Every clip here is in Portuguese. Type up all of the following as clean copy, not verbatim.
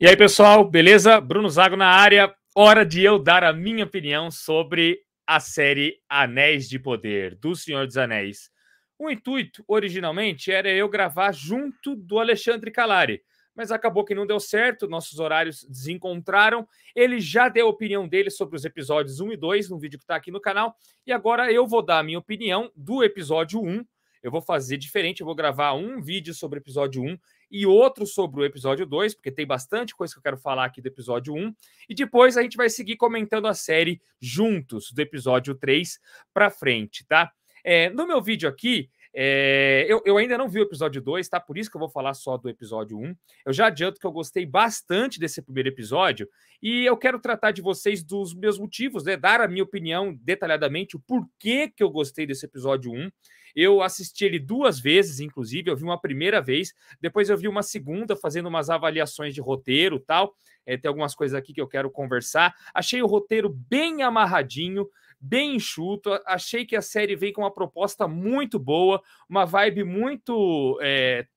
E aí, pessoal, beleza? Bruno Zago na área. Hora de eu dar a minha opinião sobre a série Anéis de Poder, do Senhor dos Anéis. O intuito, originalmente, era eu gravar junto do Alexandre Calari, mas acabou que não deu certo, nossos horários desencontraram. Ele já deu a opinião dele sobre os episódios 1 e 2, no vídeo que está aqui no canal, e agora eu vou dar a minha opinião do episódio 1. Eu vou fazer diferente, eu vou gravar um vídeo sobre o episódio 1 e outro sobre o episódio 2, porque tem bastante coisa que eu quero falar aqui do episódio 1, e depois a gente vai seguir comentando a série juntos, do episódio 3 para frente, tá? No meu vídeo aqui, eu ainda não vi o episódio 2, tá? Por isso que eu vou falar só do episódio 1. Eu já adianto que eu gostei bastante desse primeiro episódio e eu quero tratar de vocês dos meus motivos, né? Dar a minha opinião detalhadamente, o porquê que eu gostei desse episódio 1. Eu assisti ele 2 vezes, inclusive, eu vi uma primeira vez, depois eu vi uma segunda, fazendo umas avaliações de roteiro e tal. Tem algumas coisas aqui que eu quero conversar. Achei o roteiro bem amarradinho, bem enxuto. Achei que a série veio com uma proposta muito boa, uma vibe muito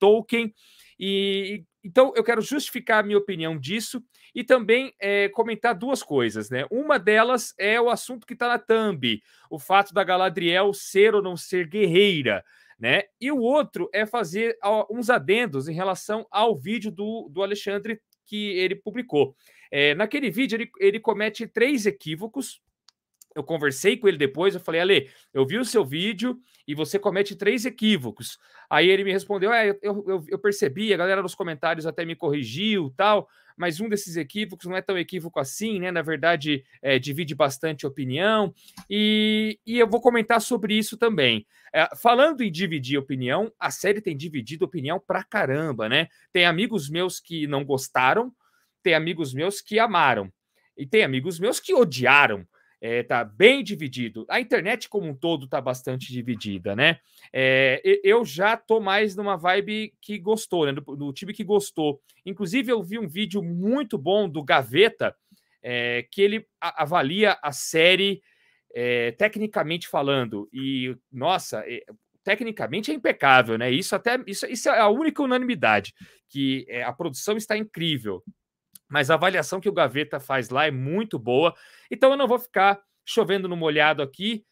Tolkien. E então eu quero justificar a minha opinião disso e também comentar 2 coisas, né? Uma delas é o assunto que está na thumb, o fato da Galadriel ser ou não ser guerreira, né? E o outro é fazer uns adendos em relação ao vídeo do Alexandre que ele publicou. Naquele vídeo ele comete 3 equívocos. Eu conversei com ele depois, eu falei, Ale, eu vi o seu vídeo e você comete 3 equívocos. Aí ele me respondeu, eu percebi, a galera nos comentários até me corrigiu tal, mas um desses equívocos não é tão equívoco assim, né? Na verdade, divide bastante opinião, e eu vou comentar sobre isso também. Falando em dividir opinião, a série tem dividido opinião pra caramba, né? Tem amigos meus que não gostaram, tem amigos meus que amaram, e tem amigos meus que odiaram. Tá bem dividido. A internet como um todo tá bastante dividida, né? Eu já tô mais numa vibe que gostou, né? Do time que gostou. Inclusive, eu vi um vídeo muito bom do Gaveta, que ele avalia a série tecnicamente falando. E, nossa, tecnicamente é impecável, né? Isso é a única unanimidade, que a produção está incrível. Mas a avaliação que o Gaveta faz lá é muito boa. Então eu não vou ficar chovendo no molhado aqui,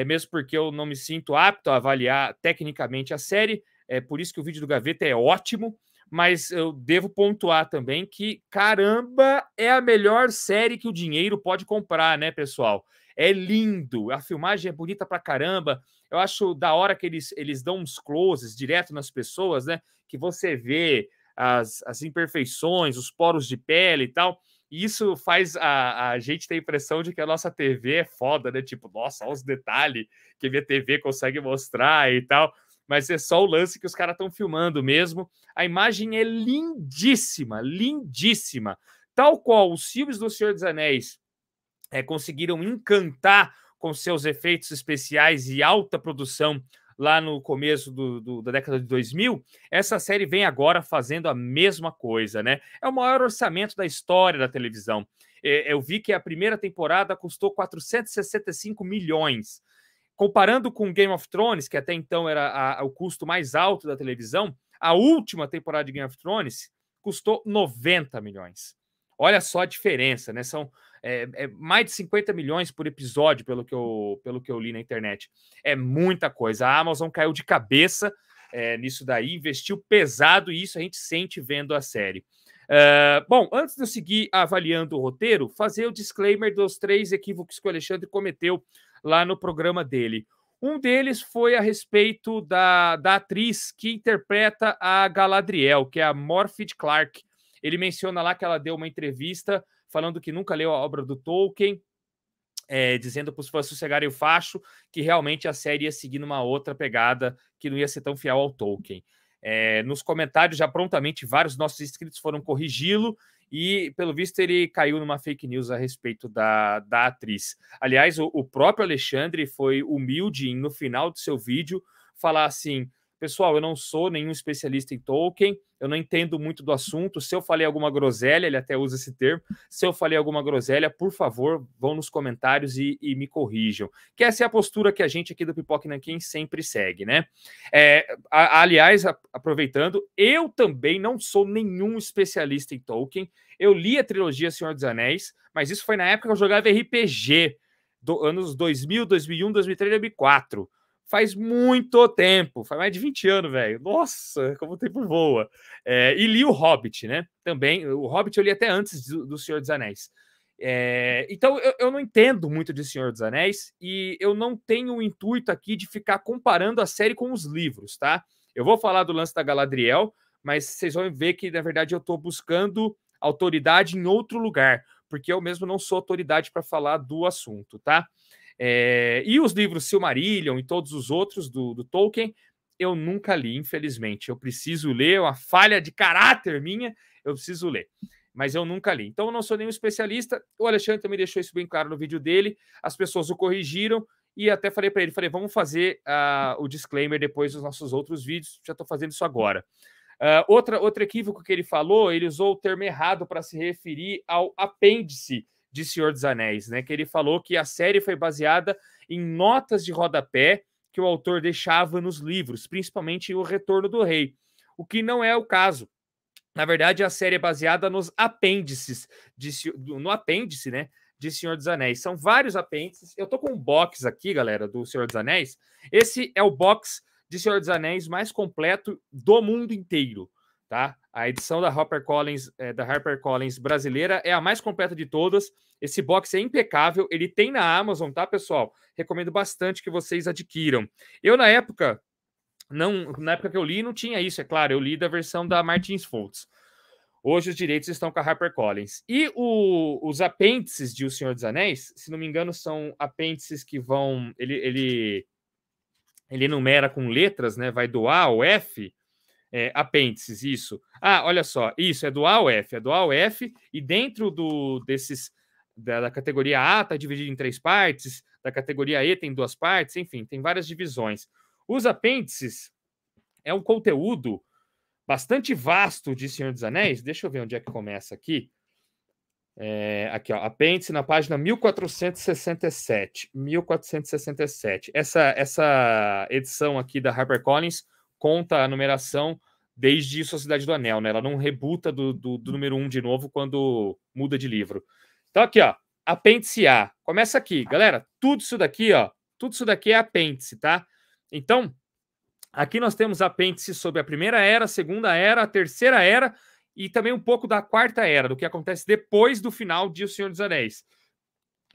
mesmo porque eu não me sinto apto a avaliar tecnicamente a série. É por isso que o vídeo do Gaveta é ótimo. Mas eu devo pontuar também que, caramba, é a melhor série que o dinheiro pode comprar, né, pessoal? É lindo, a filmagem é bonita pra caramba. Eu acho da hora que eles dão uns closes direto nas pessoas, né? Que você vê as imperfeições, os poros de pele e tal. E isso faz a gente ter a impressão de que a nossa TV é foda, né? Tipo, nossa, olha os detalhes que a minha TV consegue mostrar e tal. Mas é só o lance que os caras estão filmando mesmo. A imagem é lindíssima, lindíssima. Tal qual os filmes do Senhor dos Anéis conseguiram encantar com seus efeitos especiais e alta produção lá no começo da década de 2000, essa série vem agora fazendo a mesma coisa, né? É o maior orçamento da história da televisão. Eu vi que a primeira temporada custou 465 milhões. Comparando com Game of Thrones, que até então era o custo mais alto da televisão, a última temporada de Game of Thrones custou 90 milhões. Olha só a diferença, né? São mais de 50 milhões por episódio, pelo que eu li na internet. É muita coisa. A Amazon caiu de cabeça nisso daí, investiu pesado, e isso a gente sente vendo a série. Bom, antes de eu seguir avaliando o roteiro, fazer o disclaimer dos 3 equívocos que o Alexandre cometeu lá no programa dele. Um deles foi a respeito da atriz que interpreta a Galadriel, que é a Morfydd Clark. Ele menciona lá que ela deu uma entrevista falando que nunca leu a obra do Tolkien, dizendo para os fãs sossegarem o facho, que realmente a série ia seguir numa outra pegada, que não ia ser tão fiel ao Tolkien. Nos comentários, já prontamente, vários nossos inscritos foram corrigi-lo, e, pelo visto, ele caiu numa fake news a respeito da atriz. Aliás, o próprio Alexandre foi humilde em, no final do seu vídeo, falar assim, Pessoal, eu não sou nenhum especialista em Tolkien, eu não entendo muito do assunto. Se eu falei alguma groselha, ele até usa esse termo, se eu falei alguma groselha, por favor, vão nos comentários e me corrijam. Que essa é a postura que a gente aqui do Pipoca Nanquim sempre segue, né? Aliás, aproveitando, eu também não sou nenhum especialista em Tolkien. Eu li a trilogia Senhor dos Anéis, mas isso foi na época que eu jogava RPG, anos 2000, 2001, 2003, 2004. Faz muito tempo, faz mais de 20 anos, velho. Nossa, como o tempo voa. E li o Hobbit, né? Também, o Hobbit eu li até antes do Senhor dos Anéis. Então, eu não entendo muito de Senhor dos Anéis e eu não tenho o intuito aqui de ficar comparando a série com os livros, tá? Eu vou falar do lance da Galadriel, mas vocês vão ver que, na verdade, eu estou buscando autoridade em outro lugar, porque eu mesmo não sou autoridade para falar do assunto, tá? E os livros Silmarillion e todos os outros do Tolkien, eu nunca li, infelizmente. Eu preciso ler, é uma falha de caráter minha, eu preciso ler. Mas eu nunca li. Então, eu não sou nenhum especialista. O Alexandre também deixou isso bem claro no vídeo dele. As pessoas o corrigiram e até falei para ele, vamos fazer o disclaimer depois dos nossos outros vídeos. Já estou fazendo isso agora. Outro equívoco que ele falou, ele usou o termo errado para se referir ao apêndice de Senhor dos Anéis, né? Que ele falou que a série foi baseada em notas de rodapé que o autor deixava nos livros, principalmente O Retorno do Rei, o que não é o caso. Na verdade, a série é baseada nos apêndices, no apêndice, né, de Senhor dos Anéis. São vários apêndices. Eu tô com um box aqui, galera, do Senhor dos Anéis. Esse é o box de Senhor dos Anéis mais completo do mundo inteiro, tá? A edição da HarperCollins brasileira é a mais completa de todas. Esse box é impecável, ele tem na Amazon, tá, pessoal? Recomendo bastante que vocês adquiram. Eu, na época que eu li, não tinha isso, é claro, eu li da versão da Martins Foltz. Hoje os direitos estão com a HarperCollins. E os apêndices de O Senhor dos Anéis, se não me engano, são apêndices que vão... Ele enumera com letras, né? Vai do A ao F... apêndices, isso. Olha só, isso é do A ao F, e dentro da categoria A está dividido em 3 partes, da categoria E tem 2 partes, enfim, tem várias divisões. Os apêndices é um conteúdo bastante vasto de Senhor dos Anéis. Deixa eu ver onde é que começa aqui. Aqui, ó, apêndice na página 1467. 1467. Essa edição aqui da HarperCollins conta a numeração desde Sociedade do Anel, né? Ela não rebuta do número 1 de novo quando muda de livro. Então, aqui, ó, apêndice A. Começa aqui, galera. Tudo isso daqui, ó. Tudo isso daqui é apêndice, tá? Então, aqui nós temos apêndice sobre a Primeira Era, a Segunda Era, a Terceira Era e também um pouco da Quarta Era, do que acontece depois do final de O Senhor dos Anéis.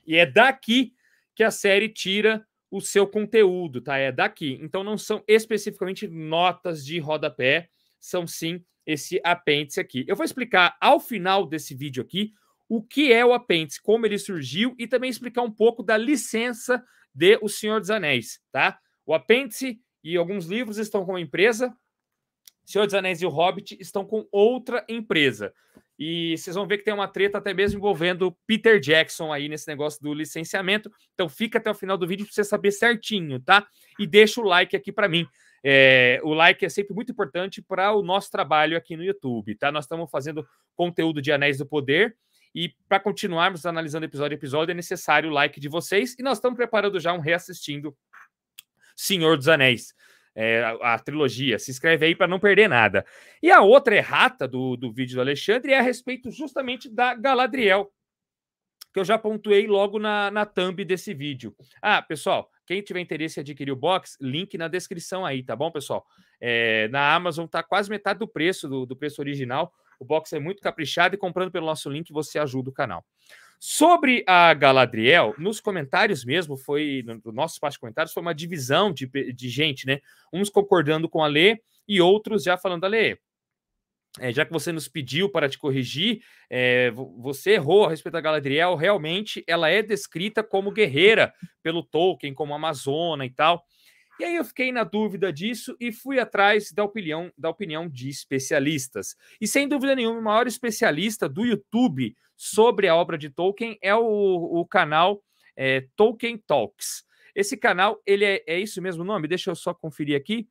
E é daqui que a série tira o seu conteúdo, tá? É daqui. Então não são especificamente notas de rodapé, são sim esse apêndice aqui. Eu vou explicar ao final desse vídeo aqui o que é o apêndice, como ele surgiu e também explicar um pouco da licença de O Senhor dos Anéis, tá? O apêndice e alguns livros estão com uma empresa, Senhor dos Anéis e o Hobbit estão com outra empresa. E vocês vão ver que tem uma treta até mesmo envolvendo Peter Jackson aí nesse negócio do licenciamento. Então fica até o final do vídeo para você saber certinho, tá? E deixa o like aqui para mim. O like é sempre muito importante para o nosso trabalho aqui no YouTube, tá? Nós estamos fazendo conteúdo de Anéis do Poder e para continuarmos analisando episódio a episódio é necessário o like de vocês. E nós estamos preparando já um reassistindo Senhor dos Anéis. A trilogia, se inscreve aí para não perder nada. E a outra errata do vídeo do Alexandre é a respeito justamente da Galadriel, que eu já pontuei logo na thumb desse vídeo. Pessoal, quem tiver interesse em adquirir o box, link na descrição aí, tá bom, pessoal? Na Amazon tá quase metade do preço do preço original. O box é muito caprichado e comprando pelo nosso link você ajuda o canal. Sobre a Galadriel, nos comentários mesmo, no nosso espaço de comentários, foi uma divisão de gente, né? Uns concordando com a Lê e outros já falando, Lê, já que você nos pediu para te corrigir, você errou a respeito da Galadriel, realmente ela é descrita como guerreira pelo Tolkien, como amazona e tal. E aí eu fiquei na dúvida disso e fui atrás da opinião de especialistas. E sem dúvida nenhuma, o maior especialista do YouTube sobre a obra de Tolkien é o canal Tolkien Talks. Esse canal, ele é isso mesmo o nome? Deixa eu só conferir aqui.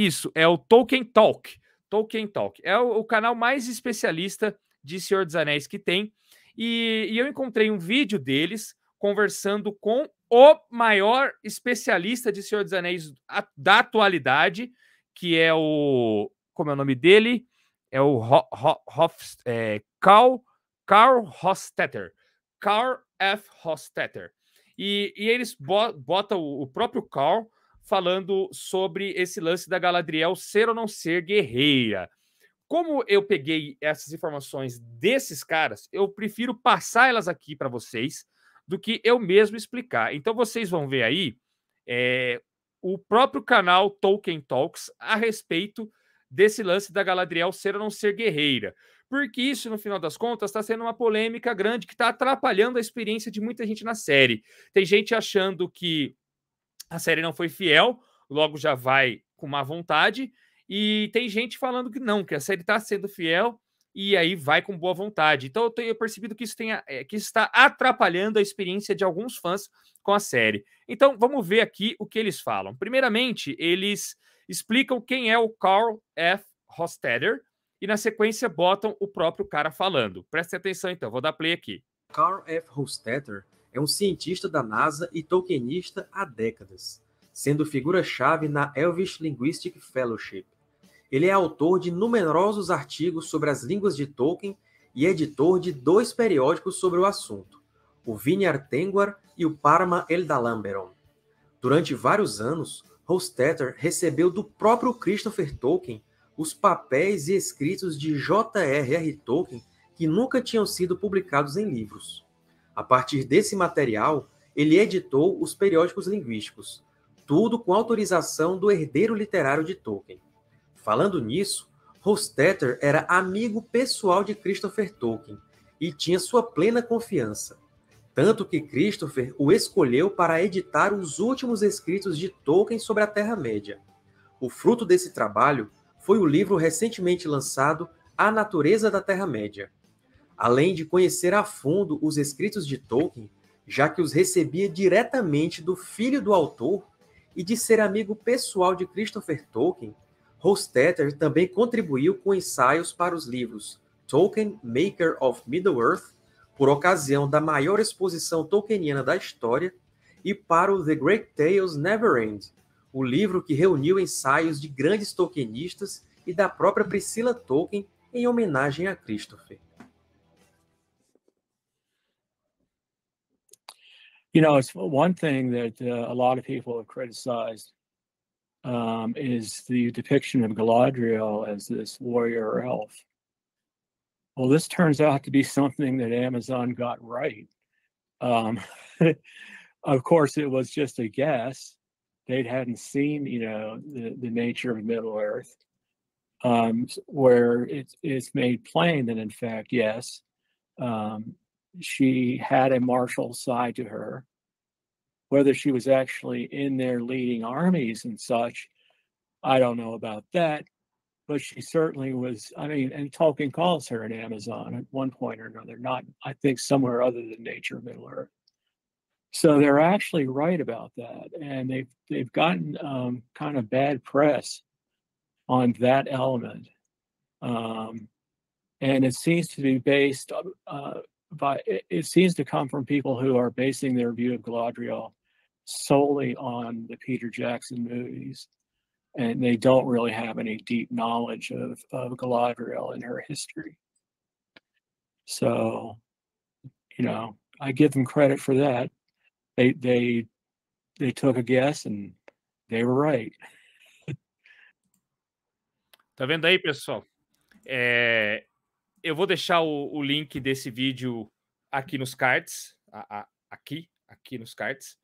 Isso, é o Tolkien Talk. Tolkien Talk. É o canal mais especialista de Senhor dos Anéis que tem. E eu encontrei um vídeo deles conversando com o maior especialista de Senhor dos Anéis da atualidade, que é o... Como é o nome dele? É o Carl Hostetter. Carl F. Hostetter. E eles botam o próprio Carl falando sobre esse lance da Galadriel ser ou não ser guerreira. Como eu peguei essas informações desses caras, eu prefiro passar elas aqui para vocês do que eu mesmo explicar. Então vocês vão ver aí o próprio canal Tolkien Talks a respeito desse lance da Galadriel ser ou não ser guerreira. Porque isso, no final das contas, está sendo uma polêmica grande que está atrapalhando a experiência de muita gente na série. Tem gente achando que a série não foi fiel, logo já vai com má vontade, e tem gente falando que não, que a série está sendo fiel e aí vai com boa vontade. Então eu tenho percebido que isso, que isso está atrapalhando a experiência de alguns fãs com a série. Então vamos ver aqui o que eles falam. Primeiramente, eles explicam quem é o Carl F. Hostetter e na sequência botam o próprio cara falando. Prestem atenção então, vou dar play aqui. Carl F. Hostetter é um cientista da NASA e tolkienista há décadas, sendo figura-chave na Elvish Linguistic Fellowship. Ele é autor de numerosos artigos sobre as línguas de Tolkien e editor de 2 periódicos sobre o assunto, o Vinyar Tengwar e o Parma Eldalamberon. Durante vários anos, Hostetter recebeu do próprio Christopher Tolkien os papéis e escritos de J.R.R. Tolkien que nunca tinham sido publicados em livros. A partir desse material, ele editou os periódicos linguísticos, tudo com autorização do herdeiro literário de Tolkien. Falando nisso, Hostetter era amigo pessoal de Christopher Tolkien e tinha sua plena confiança, tanto que Christopher o escolheu para editar os últimos escritos de Tolkien sobre a Terra-média. O fruto desse trabalho foi o livro recentemente lançado A Natureza da Terra-média. Além de conhecer a fundo os escritos de Tolkien, já que os recebia diretamente do filho do autor, e de ser amigo pessoal de Christopher Tolkien, Hostetter também contribuiu com ensaios para os livros Tolkien, Maker of Middle-earth, por ocasião da maior exposição tolkieniana da história, e para o The Great Tales Never End, o livro que reuniu ensaios de grandes tolkienistas e da própria Priscilla Tolkien em homenagem a Christopher. You know, it's one thing that a lot of people have criticized is the depiction of Galadriel as this warrior elf. Well, this turns out to be something that Amazon got right. Of course, it was just a guess. They hadn't seen, you know, the nature of Middle-earth, where it's made plain that, in fact, yes, she had a martial side to her. Whether she was actually in there leading armies and such, I don't know about that, but she certainly was. I mean, and Tolkien calls her an Amazon at one point or another, not, I think, somewhere other than nature of Middle-earth. So they're actually right about that, and they've gotten kind of bad press on that element, and it seems to be based it seems to come from people who are basing their view of Galadriel solely on the Peter Jackson movies, and they don't really have any deep knowledge of Galadriel and her history. So, you know, I give them credit for that. They took a guess and they were right. Tá vendo aí, pessoal? Eu vou deixar o link desse vídeo aqui nos cards, aqui nos cards,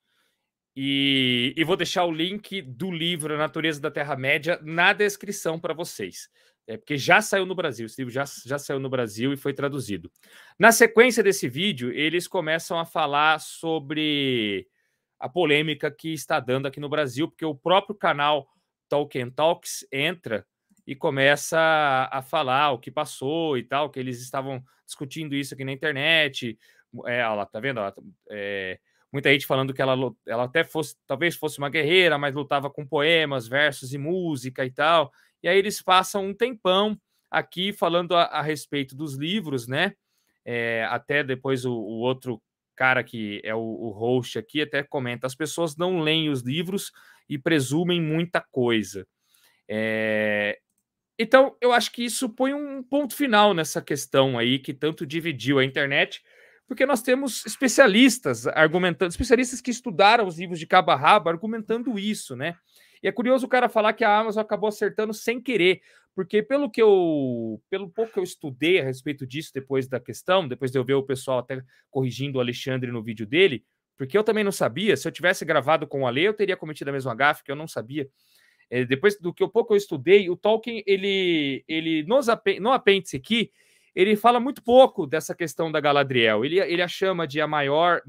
e vou deixar o link do livro A Natureza da Terra-média na descrição para vocês. Porque já saiu no Brasil, esse livro já saiu no Brasil e foi traduzido. Na sequência desse vídeo, eles começam a falar sobre a polêmica que está dando aqui no Brasil, porque o próprio canal Tolkien Talks entra e começa a falar o que passou e tal, que eles estavam discutindo isso aqui na internet. Olha lá, tá vendo? muita gente falando que ela até talvez fosse uma guerreira, mas lutava com poemas, versos e música e tal. E aí eles passam um tempão aqui falando a respeito dos livros, né? Até depois o outro cara que é o host aqui até comenta: as pessoas não leem os livros e presumem muita coisa. Então, eu acho que isso põe um ponto final nessa questão aí que tanto dividiu a internet, porque nós temos especialistas argumentando, especialistas que estudaram os livros de cabo a rabo argumentando isso, né? E é curioso o cara falar que a Amazon acabou acertando sem querer, porque pelo pouco que eu estudei a respeito disso depois da questão, depois de eu ver o pessoal até corrigindo o Alexandre no vídeo dele, porque eu também não sabia, se eu tivesse gravado com o Ale, eu teria cometido a mesma gafe, que eu não sabia. Depois do que o pouco eu estudei, o Tolkien, ele no apêndice aqui, ele fala muito pouco dessa questão da Galadriel. Ele a chama de a maior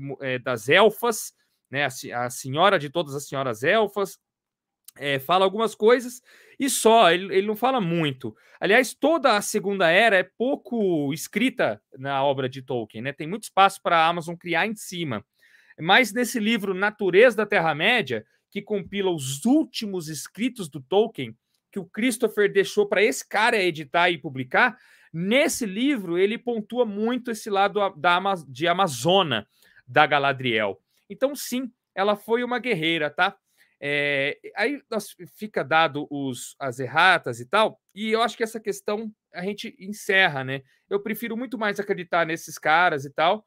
das elfas, né, a senhora de todas as senhoras elfas, fala algumas coisas e só, ele não fala muito. Aliás, toda a Segunda Era é pouco escrita na obra de Tolkien, né? Tem muito espaço para a Amazon criar em cima. Mas nesse livro Natureza da Terra-média, que compila os últimos escritos do Tolkien, que o Christopher deixou para esse cara editar e publicar, nesse livro ele pontua muito esse lado de Amazona da Galadriel. Então, sim, ela foi uma guerreira, tá? Aí fica dado as erratas e tal, e eu acho que essa questão a gente encerra, né? Eu prefiro muito mais acreditar nesses caras e tal,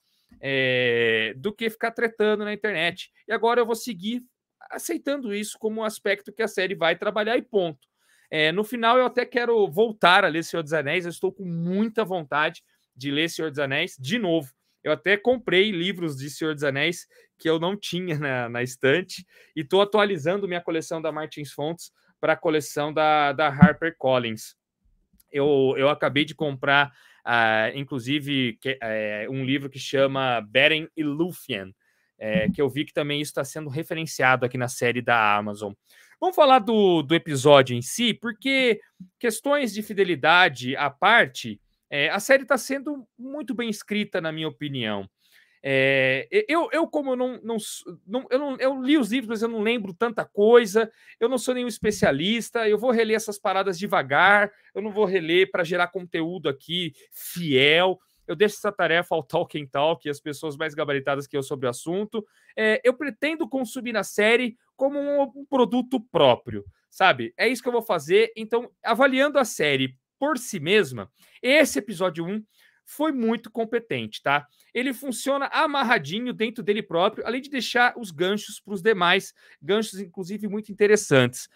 do que ficar tretando na internet. E agora eu vou seguir aceitando isso como um aspecto que a série vai trabalhar e ponto. No final, eu até quero voltar a ler Senhor dos Anéis, eu estou com muita vontade de ler Senhor dos Anéis de novo. Eu até comprei livros de Senhor dos Anéis que eu não tinha na estante e estou atualizando minha coleção da Martins Fontes para a coleção da HarperCollins. Eu acabei de comprar, inclusive, um livro que chama Beren e Lúthien, que eu vi que também isso está sendo referenciado aqui na série da Amazon. Vamos falar do episódio em si, porque questões de fidelidade à parte, a série está sendo muito bem escrita, na minha opinião. Como eu li os livros, mas eu não lembro tanta coisa, eu não sou nenhum especialista, eu vou reler essas paradas devagar, eu não vou reler para gerar conteúdo aqui fiel, eu deixo essa tarefa ao Tolkien Talk e as pessoas mais gabaritadas que eu sobre o assunto. Eu pretendo consumir a série como um produto próprio, sabe? É isso que eu vou fazer. Então, avaliando a série por si mesma, esse episódio 1 foi muito competente, tá? Ele funciona amarradinho dentro dele próprio, além de deixar os ganchos para os demais, ganchos inclusive muito interessantes.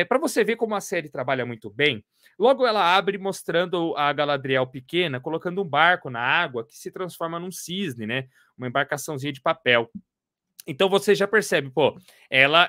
Para você ver como a série trabalha muito bem, logo ela abre mostrando a Galadriel pequena, colocando um barco na água que se transforma num cisne, né? Uma embarcaçãozinha de papel. Então você já percebe, pô, ela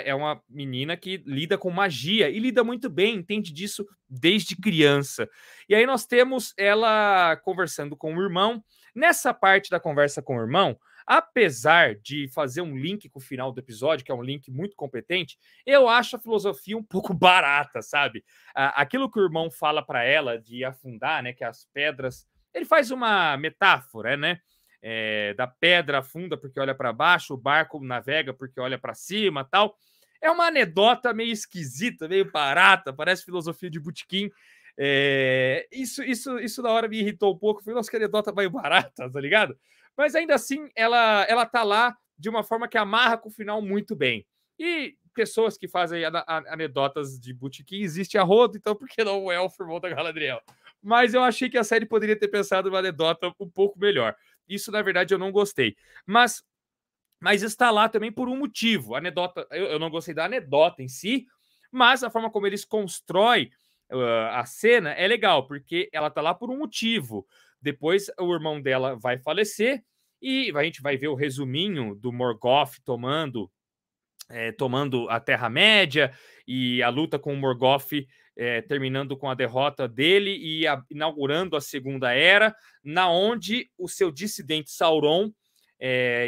é uma menina que lida com magia e lida muito bem, entende disso desde criança. E aí nós temos ela conversando com o irmão. Nessa parte da conversa com o irmão, apesar de fazer um link com o final do episódio, que é um link muito competente, eu acho a filosofia um pouco barata, sabe? Aquilo que o irmão fala para ela de afundar, né, que as pedras... Ele faz uma metáfora, né? Da pedra afunda porque olha para baixo, o barco navega porque olha para cima, tal. É uma anedota meio esquisita, meio barata, parece filosofia de botequim. Isso na hora me irritou um pouco. Falei, nossa, que anedota meio barata, tá ligado? Mas ainda assim, ela tá lá de uma forma que amarra com o final muito bem. E pessoas que fazem anedotas de botequim existe a rodo, então por que não o elfo, irmão da Galadriel? Mas eu achei que a série poderia ter pensado uma anedota um pouco melhor. Isso, na verdade, eu não gostei. Mas está lá também por um motivo. A anedota, eu não gostei da anedota em si, mas a forma como eles constroem a cena é legal, porque ela tá lá por um motivo. Depois o irmão dela vai falecer e a gente vai ver o resuminho do Morgoth tomando a Terra-média e a luta com o Morgoth terminando com a derrota dele e inaugurando a Segunda Era, na onde o seu dissidente Sauron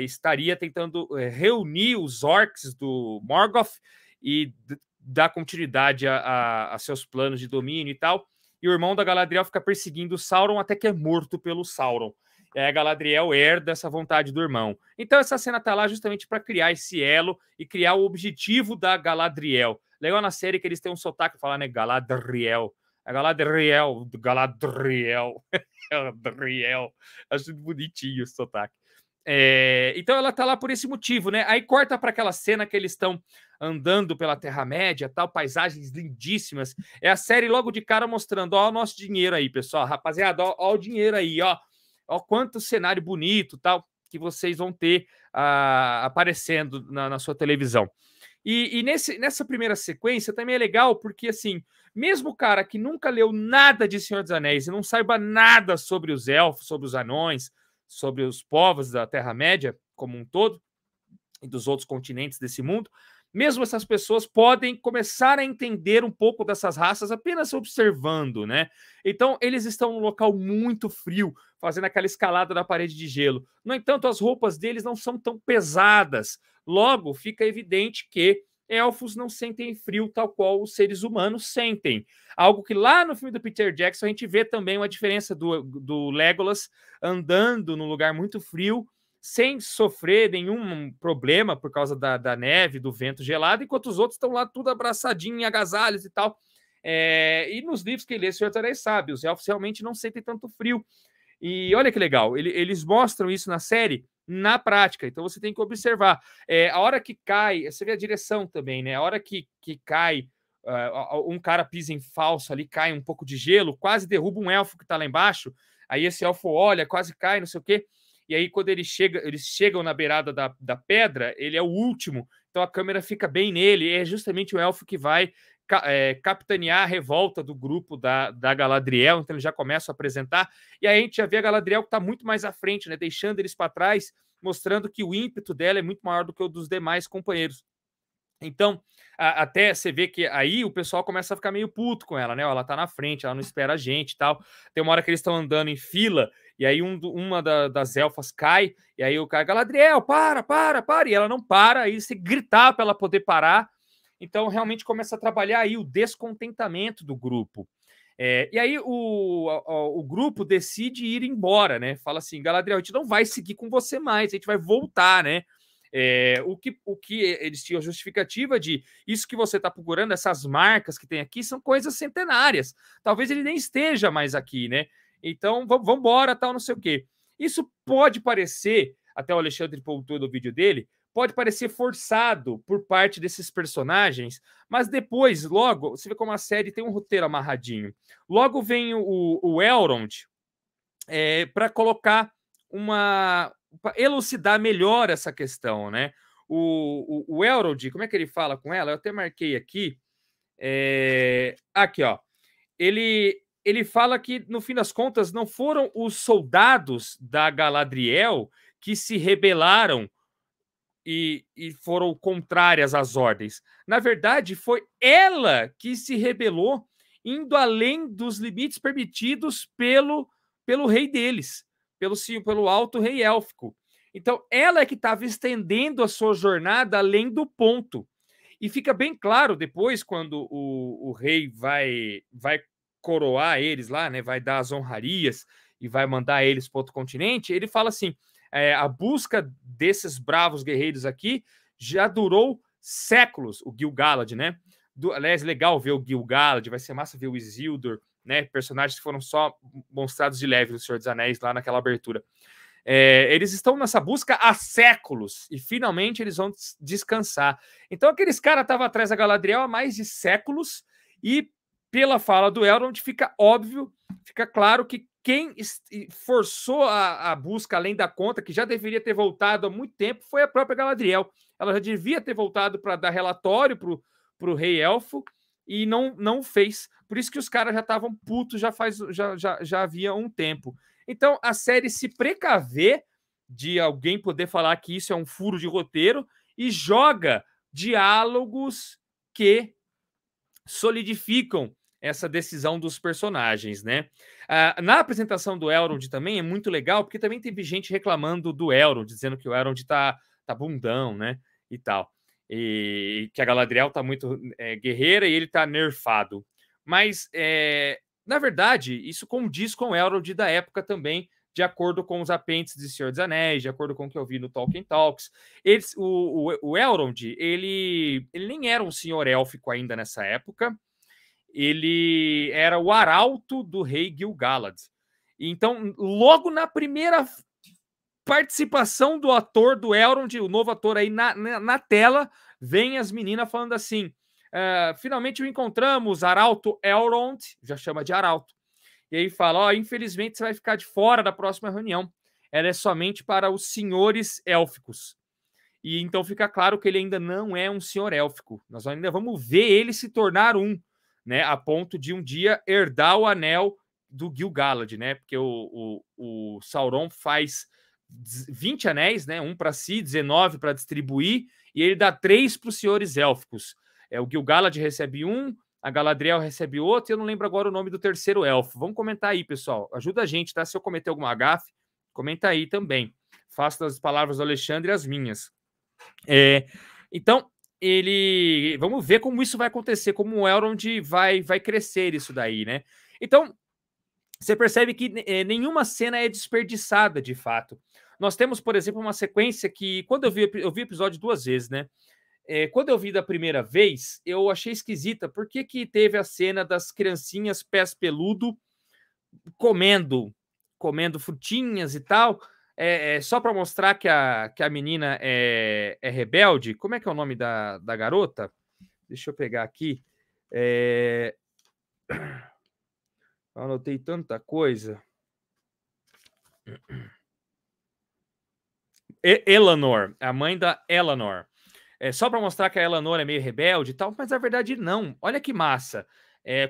estaria tentando reunir os orcs do Morgoth e dar continuidade a seus planos de domínio e tal. E o irmão da Galadriel fica perseguindo o Sauron até que é morto pelo Sauron. E aí a Galadriel herda essa vontade do irmão. Então essa cena tá lá justamente para criar esse elo e criar o objetivo da Galadriel. Legal na série que eles têm um sotaque, falar, né, Galadriel. A Galadriel, Galadriel, Galadriel. Acho bonitinho o sotaque. Então ela tá lá por esse motivo, né? Aí corta para aquela cena que eles estão andando pela Terra-média, tal, paisagens lindíssimas. É a série logo de cara mostrando, ó, o nosso dinheiro aí, pessoal. Rapaziada, ó o dinheiro aí, ó quanto cenário bonito, tal, que vocês vão ter aparecendo na sua televisão. E nessa primeira sequência também é legal, porque assim, mesmo o cara que nunca leu nada de Senhor dos Anéis e não saiba nada sobre os elfos, sobre os anões, sobre os povos da Terra-média como um todo, e dos outros continentes desse mundo, mesmo essas pessoas podem começar a entender um pouco dessas raças apenas observando, né? Então, eles estão num local muito frio, fazendo aquela escalada da parede de gelo. No entanto, as roupas deles não são tão pesadas. Logo, fica evidente que elfos não sentem frio tal qual os seres humanos sentem. Algo que lá no filme do Peter Jackson a gente vê também uma diferença do Legolas andando num lugar muito frio, sem sofrer nenhum problema por causa da neve, do vento gelado, enquanto os outros estão lá tudo abraçadinho em agasalhos e tal. E nos livros que lê, o Senhor dos Anéis sabe, os elfos realmente não sentem tanto frio. E olha que legal, eles mostram isso na série, na prática, então você tem que observar. A hora que cai, você vê a direção também, né? A hora que cai, um cara pisa em falso ali, cai um pouco de gelo, quase derruba um elfo que está lá embaixo, aí esse elfo olha, quase cai, não sei o quê. E aí, quando eles chegam na beirada da pedra, ele é o último, então a câmera fica bem nele, é justamente o elfo que vai capitanear a revolta do grupo da Galadriel, então ele já começa a apresentar, e aí a gente já vê a Galadriel que está muito mais à frente, né, deixando eles para trás, mostrando que o ímpeto dela é muito maior do que o dos demais companheiros. Então, até você vê que aí o pessoal começa a ficar meio puto com ela, né? Ela tá na frente, ela não espera a gente e tal. Tem uma hora que eles estão andando em fila, e aí uma das elfas cai, e aí o cara, Galadriel, para, e ela não para, aí você gritar para ela poder parar. Então, realmente começa a trabalhar aí o descontentamento do grupo. E aí o grupo decide ir embora, né? Fala assim, Galadriel, a gente não vai seguir com você mais, a gente vai voltar, né? O que eles tinham justificativa de isso que você está procurando, essas marcas que tem aqui, são coisas centenárias. Talvez ele nem esteja mais aqui, né? Então, vamos embora, tal, não sei o quê. Isso pode parecer, até o Alexandre pontuou no vídeo dele, pode parecer forçado por parte desses personagens, mas depois, logo, você vê como a série tem um roteiro amarradinho. Logo vem o Elrond para colocar para elucidar melhor essa questão, né? O Elrond, como é que ele fala com ela? Eu até marquei aqui. Aqui, ó. Ele fala que, no fim das contas, não foram os soldados da Galadriel que se rebelaram e foram contrárias às ordens. Na verdade, foi ela que se rebelou, indo além dos limites permitidos pelo rei deles, pelo alto rei élfico. Então, ela é que estava estendendo a sua jornada além do ponto. E fica bem claro depois, quando o rei vai coroar eles lá, né? Vai dar as honrarias e vai mandar eles para outro continente. Ele fala assim: a busca desses bravos guerreiros aqui já durou séculos, o Gil-galad, né? Aliás, legal ver o Gil-galad, vai ser massa ver o Isildur, né? Personagens que foram só mostrados de leve no Senhor dos Anéis, lá naquela abertura. Eles estão nessa busca há séculos e finalmente eles vão descansar. Então aqueles caras estavam atrás da Galadriel há mais de séculos e pela fala do Elrond fica óbvio, fica claro que quem forçou a busca além da conta, que já deveria ter voltado há muito tempo, foi a própria Galadriel. Ela já devia ter voltado para dar relatório para o rei elfo e não fez. Por isso que os caras já estavam putos já havia um tempo. Então, a série se precavê de alguém poder falar que isso é um furo de roteiro e joga diálogos que solidificam essa decisão dos personagens, né? Na apresentação do Elrond também é muito legal, porque também teve gente reclamando do Elrond, dizendo que o Elrond tá bundão, né? E tal. E que a Galadriel tá muito guerreira e ele tá nerfado. Mas na verdade, isso condiz com o Elrond da época também, de acordo com os apêndices de Senhor dos Anéis, de acordo com o que eu vi no Tolkien Talks. O Elrond, ele nem era um senhor élfico ainda nessa época, ele era o arauto do rei Gil-galad. Então, logo na primeira participação do ator do Elrond, o novo ator aí na tela, vem as meninas falando assim, finalmente o encontramos, Arauto Elrond, já chama de arauto. E aí fala, infelizmente você vai ficar de fora da próxima reunião. Ela é somente para os senhores élficos. E então fica claro que ele ainda não é um senhor élfico. Nós ainda vamos ver ele se tornar um, né? A ponto de um dia herdar o anel do Gil-galad, né? Porque o Sauron faz 20 anéis, né? Um para si, 19 para distribuir, e ele dá 3 para os senhores élficos. O Gil-galad recebe um, a Galadriel recebe outro, e eu não lembro agora o nome do terceiro elfo. Vamos comentar aí, pessoal. Ajuda a gente, tá? Se eu cometer alguma gafe, comenta aí também. Faço das palavras do Alexandre as minhas. Então, vamos ver como isso vai acontecer, como o Elrond vai crescer isso daí, né? Então, você percebe que nenhuma cena é desperdiçada, de fato. Nós temos, por exemplo, uma sequência que, quando eu vi o episódio 2 vezes, né? Quando eu vi da primeira vez, eu achei esquisita. Por que teve a cena das criancinhas pés peludo comendo frutinhas e tal? Só para mostrar que a menina é rebelde. Como é que é o nome da garota? Deixa eu pegar aqui. Eu anotei tanta coisa. Elanor, a mãe da Elanor. Só para mostrar que a Elanor é meio rebelde e tal, mas na verdade não. Olha que massa.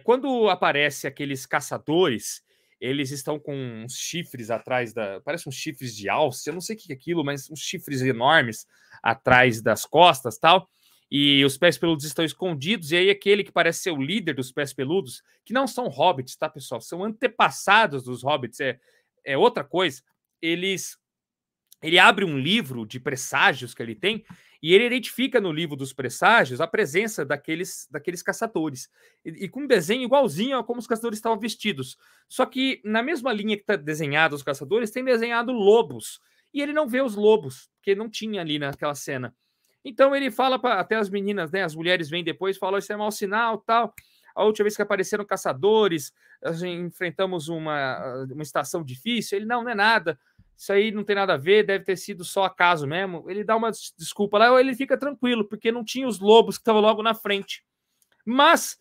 Quando aparece aqueles caçadores, eles estão com uns chifres atrás parece uns chifres de alce, eu não sei o que é aquilo, mas uns chifres enormes atrás das costas, tal. E os pés peludos estão escondidos, e aí aquele que parece ser o líder dos pés peludos, que não são hobbits, tá, pessoal? São antepassados dos hobbits, é outra coisa. Ele abre um livro de presságios que ele tem, e ele identifica no livro dos presságios a presença daqueles caçadores. E com um desenho igualzinho a como os caçadores estavam vestidos. Só que na mesma linha que está desenhado os caçadores, tem desenhado lobos. E ele não vê os lobos, porque não tinha ali naquela cena. Então ele fala para até as meninas, né? As mulheres vêm depois e falam: isso é mau sinal, tal. A última vez que apareceram caçadores, enfrentamos uma estação difícil. Ele, não é nada. Isso aí não tem nada a ver, deve ter sido só acaso mesmo. Ele dá uma desculpa lá, ou ele fica tranquilo, porque não tinha os lobos que estavam logo na frente. Mas,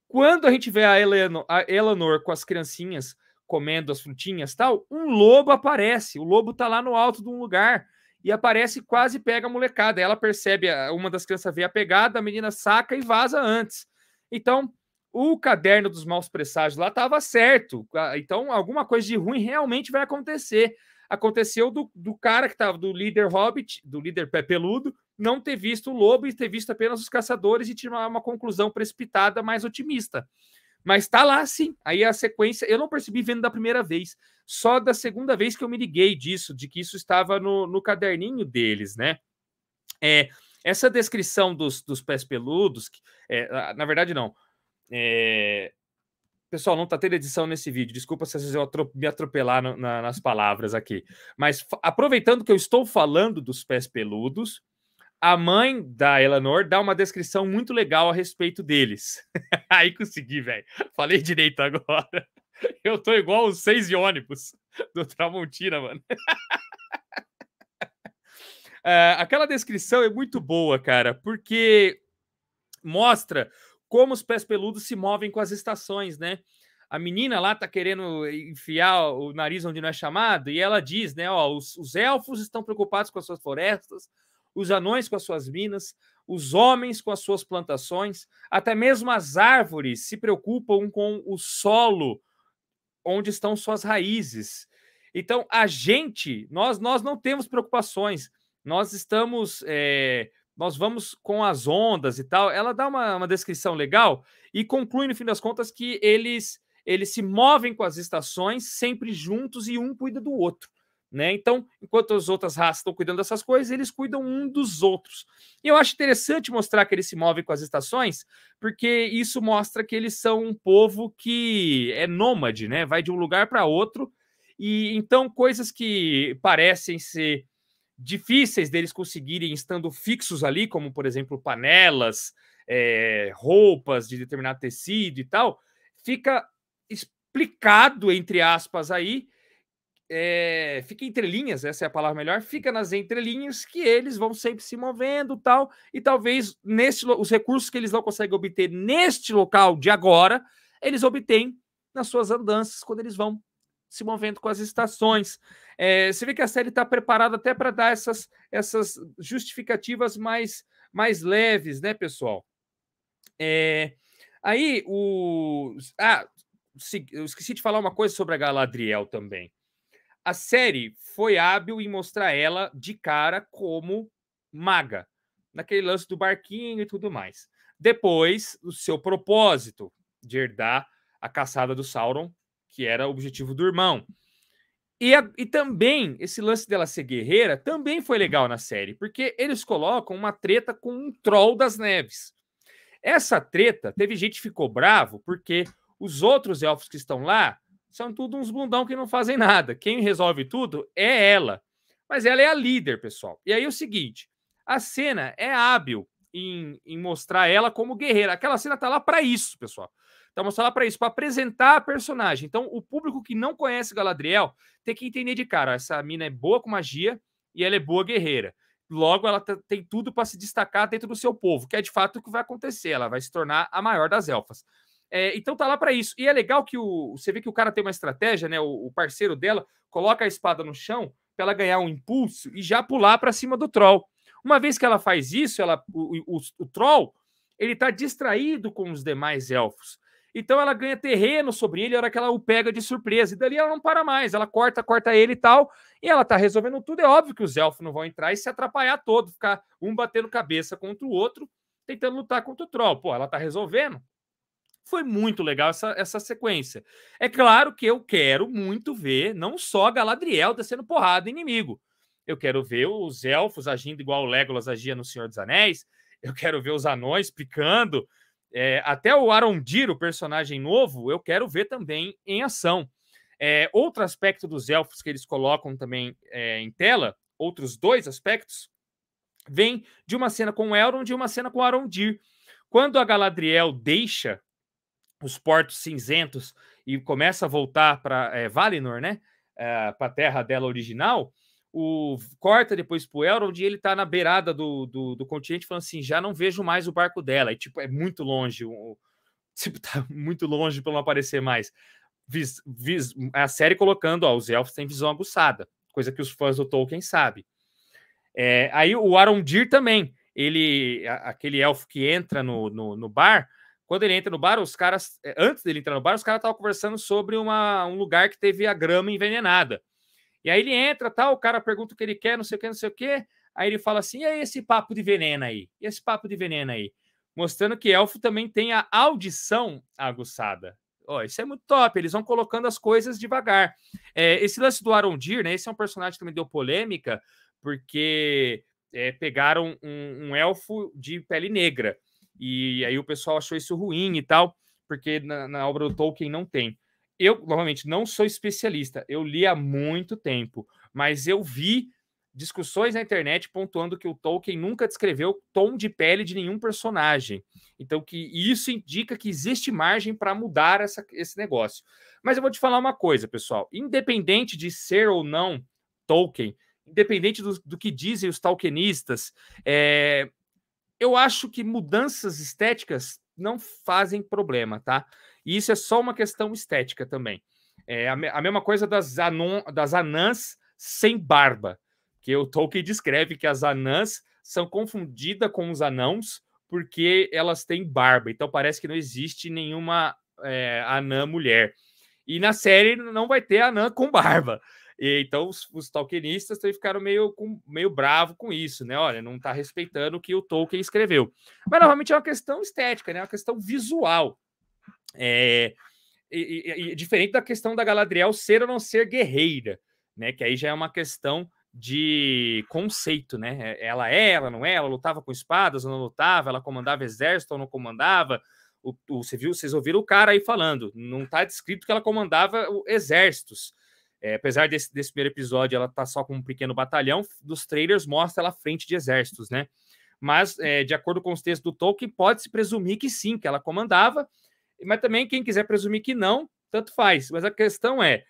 quando a gente vê a Elanor com as criancinhas comendo as frutinhas e tal, um lobo aparece. O lobo tá lá no alto de um lugar e aparece e quase pega a molecada. Ela percebe, uma das crianças vê a pegada, a menina saca e vaza antes. Então, o caderno dos maus presságios lá estava certo. Então, alguma coisa de ruim realmente vai acontecer. Aconteceu do cara que estava, do líder hobbit, do líder pé peludo, não ter visto o lobo e ter visto apenas os caçadores e tirar uma conclusão precipitada mais otimista. Mas tá lá sim. Aí a sequência, eu não percebi vendo da primeira vez, só da segunda vez que eu me liguei disso, de que isso estava no caderninho deles, né? Essa descrição dos pés peludos, na verdade não. Pessoal, não está tendo edição nesse vídeo. Desculpa se às vezes eu me atropelar nas palavras aqui. Mas aproveitando que eu estou falando dos pés peludos, a mãe da Elanor dá uma descrição muito legal a respeito deles. Aí consegui, velho. Falei direito agora. Eu tô igual os 6 de ônibus do Tramontina, mano. Aquela descrição é muito boa, cara, porque mostra como os pés peludos se movem com as estações, né? A menina lá tá querendo enfiar o nariz onde não é chamado, e ela diz, né, os elfos estão preocupados com as suas florestas, os anões com as suas minas, os homens com as suas plantações, até mesmo as árvores se preocupam com o solo onde estão suas raízes. Então, nós não temos preocupações, nós estamos... nós vamos com as ondas e tal. Ela dá uma descrição legal e conclui, no fim das contas, que eles se movem com as estações sempre juntos e um cuida do outro, né? Então, enquanto as outras raças estão cuidando dessas coisas, eles cuidam um dos outros. E eu acho interessante mostrar que eles se movem com as estações, porque isso mostra que eles são um povo que é nômade, né? Vai de um lugar para outro. E então coisas que parecem ser difíceis deles conseguirem estando fixos ali, como por exemplo panelas, roupas de determinado tecido e tal, fica explicado, entre aspas, aí, fica entre linhas, essa é a palavra melhor, fica nas entrelinhas que eles vão sempre se movendo tal, e talvez os recursos que eles não conseguem obter neste local de agora, eles obtêm nas suas andanças quando eles vão se movendo com as estações. Você vê que a série está preparada até para dar essas justificativas mais leves, né, pessoal? Aí, eu esqueci de falar uma coisa sobre a Galadriel também. A série foi hábil em mostrar ela de cara como maga, naquele lance do barquinho e tudo mais. Depois, o seu propósito de herdar a caçada do Sauron, que era o objetivo do irmão. E também, esse lance dela ser guerreira também foi legal na série, porque eles colocam uma treta com um troll das neves. Essa treta, teve gente que ficou bravo, porque os outros elfos que estão lá são tudo uns bundão que não fazem nada. Quem resolve tudo é ela. Mas ela é a líder, pessoal. E aí é o seguinte, a cena é hábil em mostrar ela como guerreira. Aquela cena tá lá para isso, pessoal. Tá mostrando lá para isso, para apresentar a personagem. Então, o público que não conhece Galadriel tem que entender de cara, essa mina é boa com magia e ela é boa guerreira. Logo, ela tem tudo para se destacar dentro do seu povo, que é de fato o que vai acontecer. Ela vai se tornar a maior das elfas. Então tá lá para isso. E é legal que você vê que o cara tem uma estratégia, né? O parceiro dela coloca a espada no chão para ela ganhar um impulso e já pular para cima do troll. Uma vez que ela faz isso, o troll ele tá distraído com os demais elfos. Então ela ganha terreno sobre ele, a hora que ela o pega de surpresa. E dali ela não para mais, ela corta ele e tal. E ela tá resolvendo tudo. É óbvio que os elfos não vão entrar e se atrapalhar todo, ficar um batendo cabeça contra o outro, tentando lutar contra o troll. Pô, ela tá resolvendo. Foi muito legal essa sequência. É claro que eu quero muito ver não só a Galadriel descendo porrada em inimigo. Eu quero ver os elfos agindo igual o Legolas agia no Senhor dos Anéis. Eu quero ver os anões picando. Até o Arondir, o personagem novo, eu quero ver também em ação. Outro aspecto dos elfos que eles colocam também em tela, outros dois aspectos, vem de uma cena com o Elrond e uma cena com o Arondir. Quando a Galadriel deixa os portos cinzentos e começa a voltar para Valinor, né? Para a terra dela original, corta depois pro Elrond e ele tá na beirada do continente falando assim, já não vejo mais o barco dela. E tipo, é muito longe, tá muito longe para não aparecer mais. A série colocando, os elfos têm visão aguçada, coisa que os fãs do Tolkien sabem. Aí o Arondir também, aquele elfo que entra no bar, quando ele entra no bar, os caras, antes dele entrar no bar, os caras estavam conversando sobre um lugar que teve a grama envenenada. E aí ele entra, tal, o cara pergunta o que ele quer, não sei o que, não sei o que. Aí ele fala assim, e aí esse papo de veneno aí? E esse papo de veneno aí? Mostrando que elfo também tem a audição aguçada. Isso é muito top, eles vão colocando as coisas devagar. Esse lance do Arondir, né? Esse é um personagem que também deu polêmica, porque pegaram um elfo de pele negra. E aí o pessoal achou isso ruim e tal, porque na obra do Tolkien não tem. Eu, novamente, não sou especialista, eu li há muito tempo, mas eu vi discussões na internet pontuando que o Tolkien nunca descreveu tom de pele de nenhum personagem. Então, que isso indica que existe margem para mudar esse negócio. Mas eu vou te falar uma coisa, pessoal. Independente de ser ou não Tolkien, independente do que dizem os tolkienistas, eu acho que mudanças estéticas não fazem problema, tá? E isso é só uma questão estética também. A mesma coisa das anãs sem barba, que o Tolkien descreve que as anãs são confundidas com os anãos porque elas têm barba. Então parece que não existe nenhuma anã mulher. E na série não vai ter anã com barba. Então os tolkienistas ficaram meio bravo com isso, né? Olha, não está respeitando o que o Tolkien escreveu. Mas novamente é uma questão estética, né? É uma questão visual. Diferente da questão da Galadriel ser ou não ser guerreira, né? Que aí já é uma questão de conceito, né? Ela não é, ela lutava com espadas ou não lutava, ela comandava exército ou não comandava. Vocês ouviram o cara aí falando, não está descrito que ela comandava exércitos. Apesar desse primeiro episódio, ela tá só com um pequeno batalhão, dos trailers mostra ela à frente de exércitos, né? Mas, de acordo com os textos do Tolkien, pode-se presumir que sim, que ela comandava, mas também quem quiser presumir que não, tanto faz. Mas a questão é,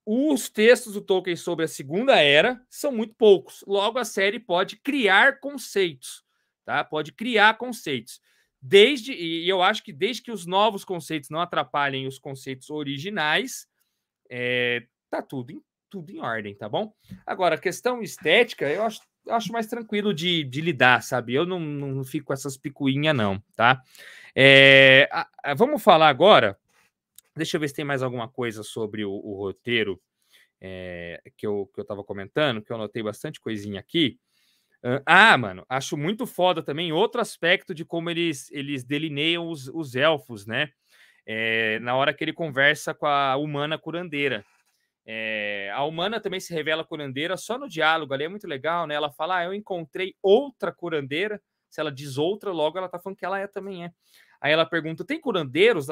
os textos do Tolkien sobre a Segunda Era são muito poucos. Logo, a série pode criar conceitos, tá? Pode criar conceitos. E eu acho que desde que os novos conceitos não atrapalhem os conceitos originais, tá tudo em ordem, tá bom? Agora, a questão estética, eu acho mais tranquilo de lidar, sabe? Eu não fico com essas picuinhas, não, tá? Vamos falar agora. Deixa eu ver se tem mais alguma coisa sobre o roteiro que eu tava comentando, que eu anotei bastante coisinha aqui. Mano, acho muito foda também outro aspecto de como eles delineiam os elfos, né? Na hora que ele conversa com a humana curandeira. A humana também se revela curandeira só no diálogo, ali é muito legal, né? Ela fala, eu encontrei outra curandeira. Se ela diz outra, logo ela tá falando que ela também é. Aí ela pergunta, tem curandeiros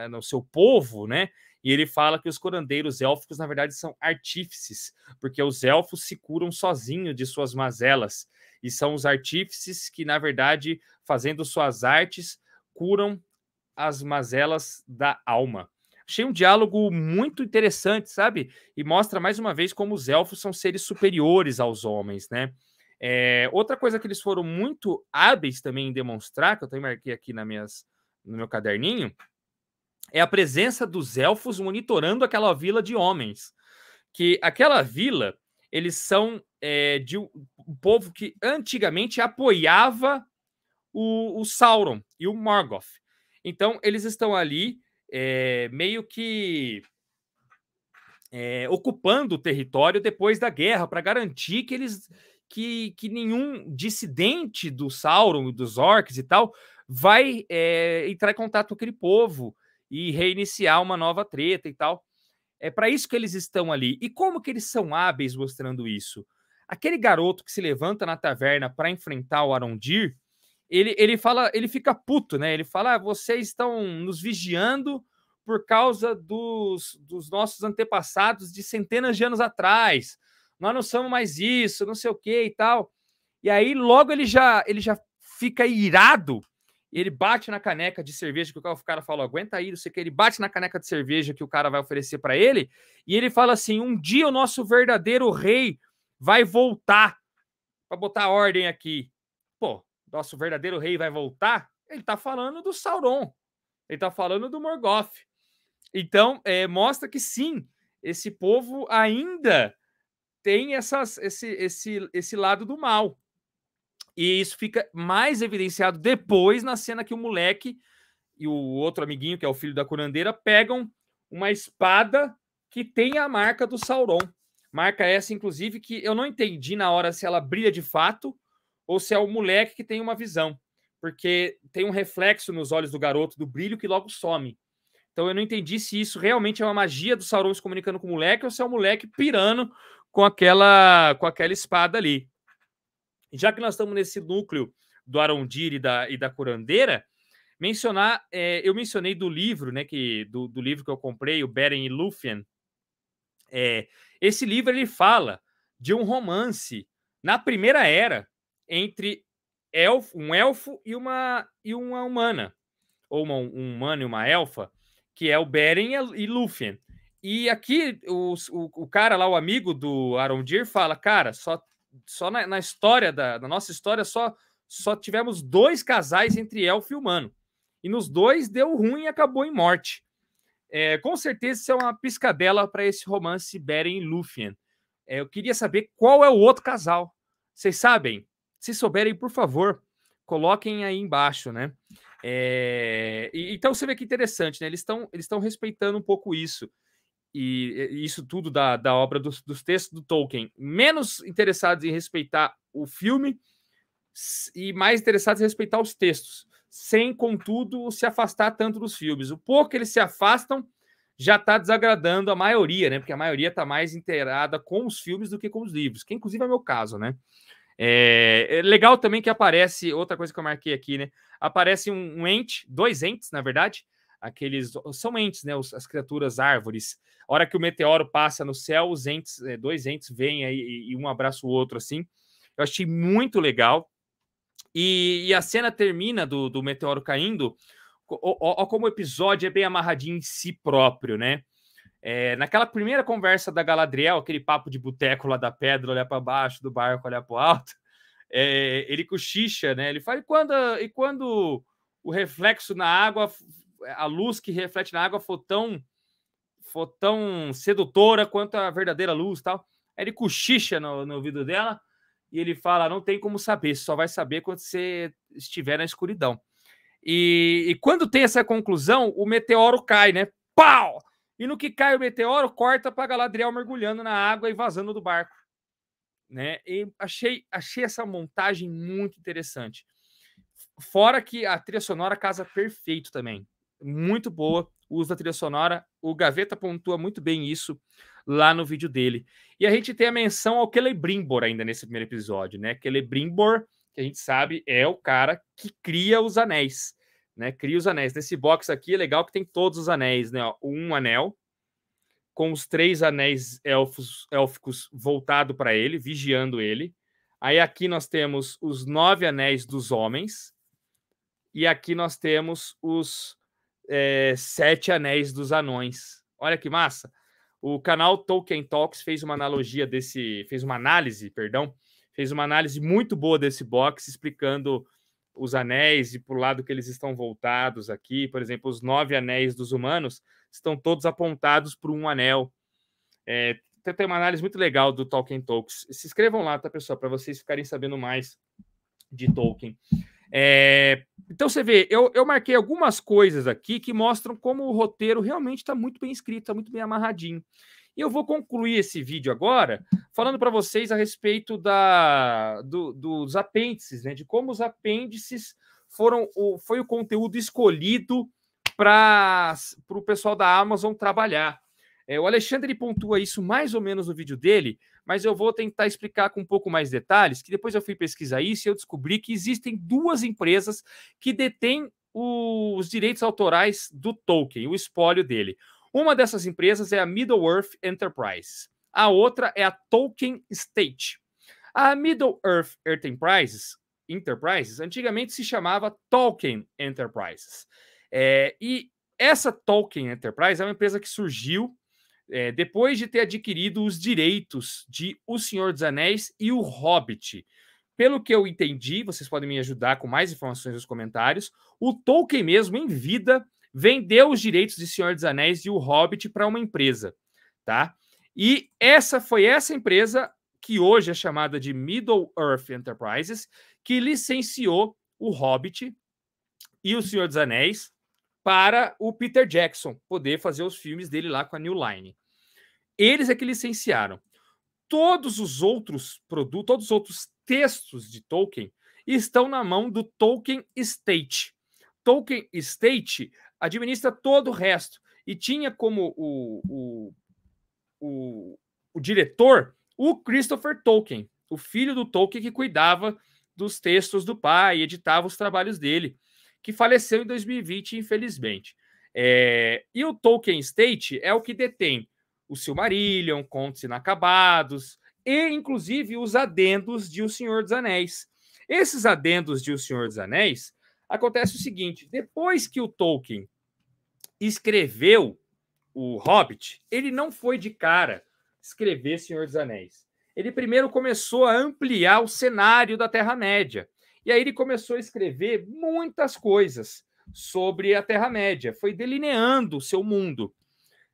no seu povo, né? E ele fala que os curandeiros élficos, na verdade, são artífices, porque os elfos se curam sozinhos de suas mazelas. E são os artífices que, na verdade, fazendo suas artes, curam as mazelas da alma. Achei um diálogo muito interessante, sabe? E mostra mais uma vez como os elfos são seres superiores aos homens, né? Outra coisa que eles foram muito hábeis também em demonstrar, que eu também marquei aqui no meu caderninho, é a presença dos elfos monitorando aquela vila de homens. Que aquela vila, eles são de um povo que antigamente apoiava o Sauron e o Morgoth. Então, eles estão ali meio que ocupando o território depois da guerra, para garantir que nenhum dissidente do Sauron e dos orcs e tal vai entrar em contato com aquele povo e reiniciar uma nova treta e tal. É para isso que eles estão ali. E como que eles são hábeis mostrando isso? Aquele garoto que se levanta na taverna para enfrentar o Arondir, ele fica puto, né? Ele fala, vocês estão nos vigiando por causa dos nossos antepassados de centenas de anos atrás. Nós não somos mais isso, não sei o que e tal. E aí, logo ele já fica irado. Ele bate na caneca de cerveja que o cara fala, aguenta aí, não sei o que. Ele bate na caneca de cerveja que o cara vai oferecer para ele. E ele fala assim, um dia o nosso verdadeiro rei vai voltar para botar ordem aqui. Pô, nosso verdadeiro rei vai voltar? Ele tá falando do Sauron. Ele tá falando do Morgoth. Então, mostra que sim, esse povo ainda tem esse lado do mal. E isso fica mais evidenciado depois na cena que o moleque e o outro amiguinho, que é o filho da curandeira, pegam uma espada que tem a marca do Sauron. Marca essa, inclusive, que eu não entendi na hora se ela brilha de fato ou se é o moleque que tem uma visão. Porque tem um reflexo nos olhos do garoto do brilho que logo some. Então eu não entendi se isso realmente é uma magia do Sauron se comunicando com o moleque ou se é o moleque pirando com aquela espada ali. Já que nós estamos nesse núcleo do Arondir e da curandeira, eu mencionei do livro, né, do livro que eu comprei, o Beren e Lúthien. Esse livro ele fala de um romance na Primeira Era entre um elfo e uma humana, ou um humano e uma elfa, que é o Beren e Lúthien. E aqui o cara lá, o amigo do Arondir, fala, cara, só na história na nossa história só tivemos 2 casais entre elfo e humano. E nos 2 deu ruim e acabou em morte. Com certeza isso é uma piscadela para esse romance Beren e Lúthien. Eu queria saber qual é o outro casal. Vocês sabem? Se souberem, por favor, coloquem aí embaixo, né? Então você vê que interessante, né? Eles estão respeitando um pouco isso. E isso tudo da obra dos textos do Tolkien. Menos interessados em respeitar o filme e mais interessados em respeitar os textos. Sem, contudo, se afastar tanto dos filmes. O pouco que eles se afastam já está desagradando a maioria, né? Porque a maioria está mais inteirada com os filmes do que com os livros, que inclusive é o meu caso, né? É legal também que aparece, outra coisa que eu marquei aqui, né? Aparece um ente, 2 entes, na verdade, São entes, né? As criaturas árvores. A hora que o meteoro passa no céu, os entes, dois entes vêm aí e um abraça o outro, assim. Eu achei muito legal. E a cena termina do meteoro caindo. Ó, como o episódio é bem amarradinho em si próprio, né? Naquela primeira conversa da Galadriel, aquele papo de boteco lá da pedra, olhar para baixo, do barco, olhar para o alto, ele cochicha, né? Ele fala, e quando o reflexo na água, a luz que reflete na água for tão sedutora quanto a verdadeira luz, tal. Aí ele cochicha no ouvido dela e ele fala, não tem como saber, você só vai saber quando você estiver na escuridão. E quando tem essa conclusão, o meteoro cai, né? Pau! E no que cai o meteoro, corta para Galadriel mergulhando na água e vazando do barco, né? E achei essa montagem muito interessante. Fora que a trilha sonora casa perfeito também. Muito boa o uso da trilha sonora. O Gaveta pontua muito bem isso lá no vídeo dele. E a gente tem a menção ao Celebrimbor ainda nesse primeiro episódio, né? Celebrimbor, que a gente sabe, é o cara que cria os anéis, né? Cria os anéis. Nesse box aqui é legal que tem todos os anéis, né? Um anel com os 3 anéis élficos voltado para ele, vigiando ele. Aí aqui nós temos os 9 anéis dos homens. E aqui nós temos os 7 anéis dos anões. Olha que massa. O canal Tolkien Talks fez uma análise muito boa desse box, explicando os anéis e para o lado que eles estão voltados aqui. Por exemplo, os 9 anéis dos humanos estão todos apontados para um anel. Tem uma análise muito legal do Tolkien Talks. Se inscrevam lá, tá, pessoal, para vocês ficarem sabendo mais de Tolkien. Então você vê, eu marquei algumas coisas aqui que mostram como o roteiro realmente está muito bem escrito, está muito bem amarradinho. E eu vou concluir esse vídeo agora falando para vocês a respeito dos apêndices, né? De como os apêndices foi o conteúdo escolhido para o pessoal da Amazon trabalhar. O Alexandre pontua isso mais ou menos no vídeo dele, mas eu vou tentar explicar com um pouco mais detalhes, que depois eu fui pesquisar isso e eu descobri que existem 2 empresas que detêm os direitos autorais do Tolkien, o espólio dele. Uma dessas empresas é a Middle-earth Enterprises. A outra é a Tolkien Estate. A Middle-earth Enterprises antigamente se chamava Tolkien Enterprises. E essa Tolkien Enterprise é uma empresa que surgiu depois de ter adquirido os direitos de O Senhor dos Anéis e O Hobbit. Pelo que eu entendi, vocês podem me ajudar com mais informações nos comentários, o Tolkien mesmo, em vida, vendeu os direitos de Senhor dos Anéis e O Hobbit para uma empresa, tá? E essa empresa, que hoje é chamada de Middle-earth Enterprises, que licenciou O Hobbit e O Senhor dos Anéis para o Peter Jackson poder fazer os filmes dele lá com a New Line. Eles é que licenciaram. Todos os outros produtos, todos os outros textos de Tolkien estão na mão do Tolkien Estate. Tolkien Estate administra todo o resto e tinha como o diretor o Christopher Tolkien, o filho do Tolkien que cuidava dos textos do pai, editava os trabalhos dele, que faleceu em 2020, infelizmente. E o Tolkien Estate é o que detém o Silmarillion, Contos Inacabados e, inclusive, os adendos de O Senhor dos Anéis. Esses adendos de O Senhor dos Anéis, acontece o seguinte, depois que o Tolkien escreveu o Hobbit, ele não foi de cara escrever Senhor dos Anéis. Ele primeiro começou a ampliar o cenário da Terra-média. E aí ele começou a escrever muitas coisas sobre a Terra-média. Foi delineando o seu mundo.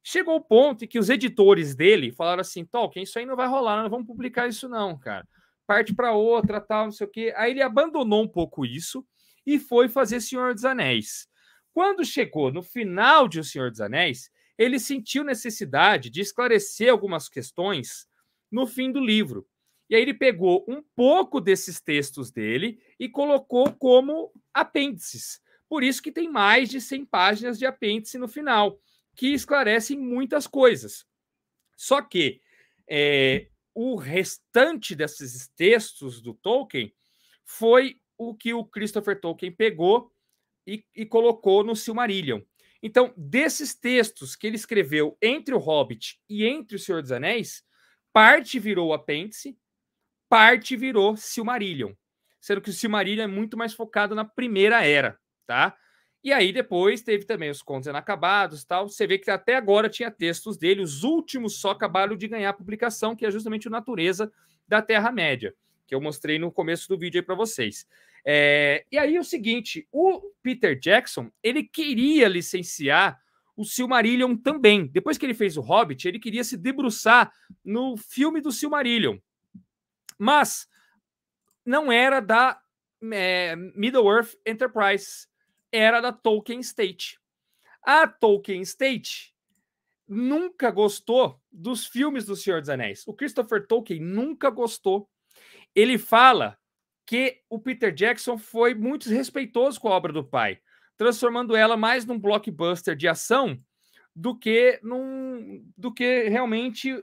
Chegou o ponto em que os editores dele falaram assim, Tolkien, isso aí não vai rolar, não vamos publicar isso não, cara. Parte para outra, tal, não sei o quê. Aí ele abandonou um pouco isso e foi fazer Senhor dos Anéis. Quando chegou no final de O Senhor dos Anéis, ele sentiu necessidade de esclarecer algumas questões no fim do livro. E aí ele pegou um pouco desses textos dele e colocou como apêndices. Por isso que tem mais de 100 páginas de apêndice no final, que esclarecem muitas coisas. Só que o restante desses textos do Tolkien foi o que o Christopher Tolkien pegou e colocou no Silmarillion. Então, desses textos que ele escreveu entre o Hobbit e entre o Senhor dos Anéis, parte virou o apêndice, parte virou Silmarillion. Sendo que o Silmarillion é muito mais focado na primeira era, tá? E aí depois teve também os Contos Inacabados e tal. Você vê que até agora tinha textos dele, os últimos só acabaram de ganhar publicação, que é justamente o Natureza da Terra-média, que eu mostrei no começo do vídeo aí para vocês. E aí o seguinte, o Peter Jackson, ele queria licenciar o Silmarillion também. Depois que ele fez o Hobbit, ele queria se debruçar no filme do Silmarillion. Mas não era da Middle-earth Enterprise, era da Tolkien State. A Tolkien State nunca gostou dos filmes do Senhor dos Anéis. O Christopher Tolkien nunca gostou. Ele fala que o Peter Jackson foi muito respeitoso com a obra do pai, transformando ela mais num blockbuster de ação do que realmente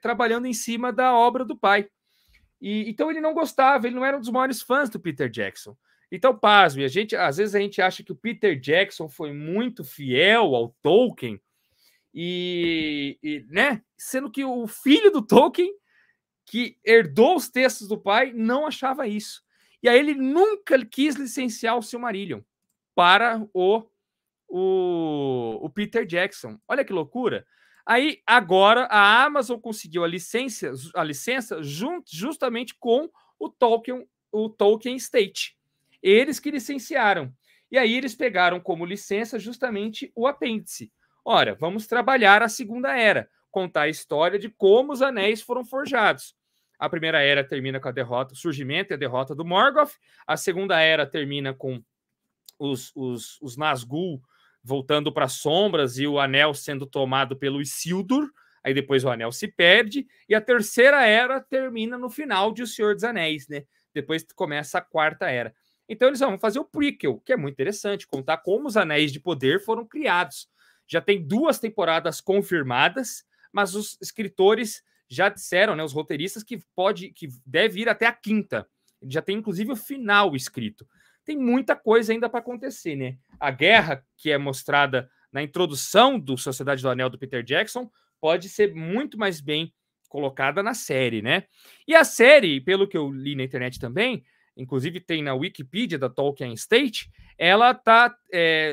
trabalhando em cima da obra do pai. Então ele não gostava, ele não era um dos maiores fãs do Peter Jackson. Então, pasme, às vezes a gente acha que o Peter Jackson foi muito fiel ao Tolkien, né? Sendo que o filho do Tolkien, que herdou os textos do pai, não achava isso. E aí ele nunca quis licenciar o Silmarillion para o Peter Jackson. Olha que loucura. Aí, agora, a Amazon conseguiu a licença justamente com o Tolkien State. Eles que licenciaram. E aí eles pegaram como licença justamente o apêndice. Ora, vamos trabalhar a Segunda Era, contar a história de como os anéis foram forjados. A Primeira Era termina com o surgimento e a derrota do Morgoth. A Segunda Era termina com os Nazgûl voltando para as sombras e o anel sendo tomado pelo Isildur. Aí depois o anel se perde. E a Terceira Era termina no final de O Senhor dos Anéis, né? Depois começa a Quarta Era. Então eles vão fazer o prequel, que é muito interessante, contar como os Anéis de Poder foram criados. Já tem 2 temporadas confirmadas, mas os escritores já disseram, né, os roteiristas, que deve ir até a 5ª. Já tem, inclusive, o final escrito. Tem muita coisa ainda para acontecer, né? A guerra, que é mostrada na introdução do Sociedade do Anel do Peter Jackson, pode ser muito mais bem colocada na série, né? E a série, pelo que eu li na internet também, inclusive tem na Wikipedia da Tolkien State, ela está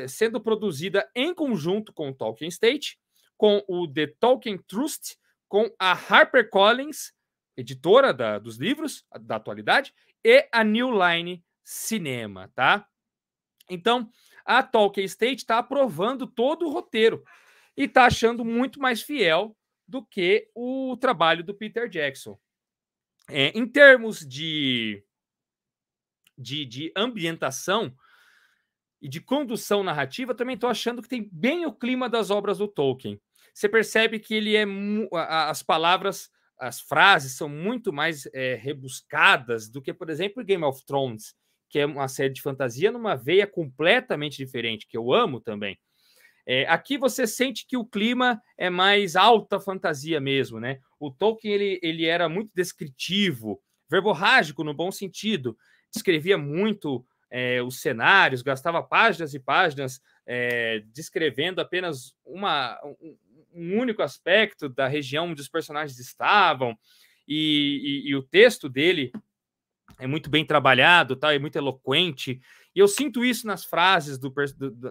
sendo produzida em conjunto com o Tolkien State, com o The Tolkien Trust, com a HarperCollins, editora dos livros da atualidade, e a New Line Cinema, tá? Então, a Tolkien State está aprovando todo o roteiro e está achando muito mais fiel do que o trabalho do Peter Jackson. Em termos de ambientação e de condução narrativa, também estou achando que tem bem o clima das obras do Tolkien. Você percebe que ele as palavras, as frases são muito mais rebuscadas do que, por exemplo, Game of Thrones, que é uma série de fantasia numa veia completamente diferente, que eu amo também. Aqui você sente que o clima é mais alta fantasia mesmo, né? O Tolkien ele era muito descritivo, verborrágico no bom sentido, descrevia muito os cenários, gastava páginas e páginas descrevendo apenas um único aspecto da região onde os personagens estavam, e o texto dele é muito bem trabalhado, tá? É muito eloquente, e eu sinto isso nas frases,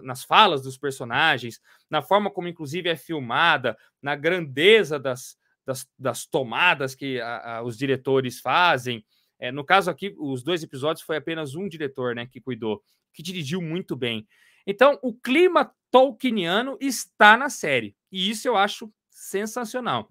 nas falas dos personagens, na forma como, inclusive, é filmada, na grandeza das tomadas que os diretores fazem. No caso aqui, os 2 episódios foi apenas um diretor, né, que cuidou, que dirigiu muito bem. Então, o clima tolkieniano está na série, e isso eu acho sensacional.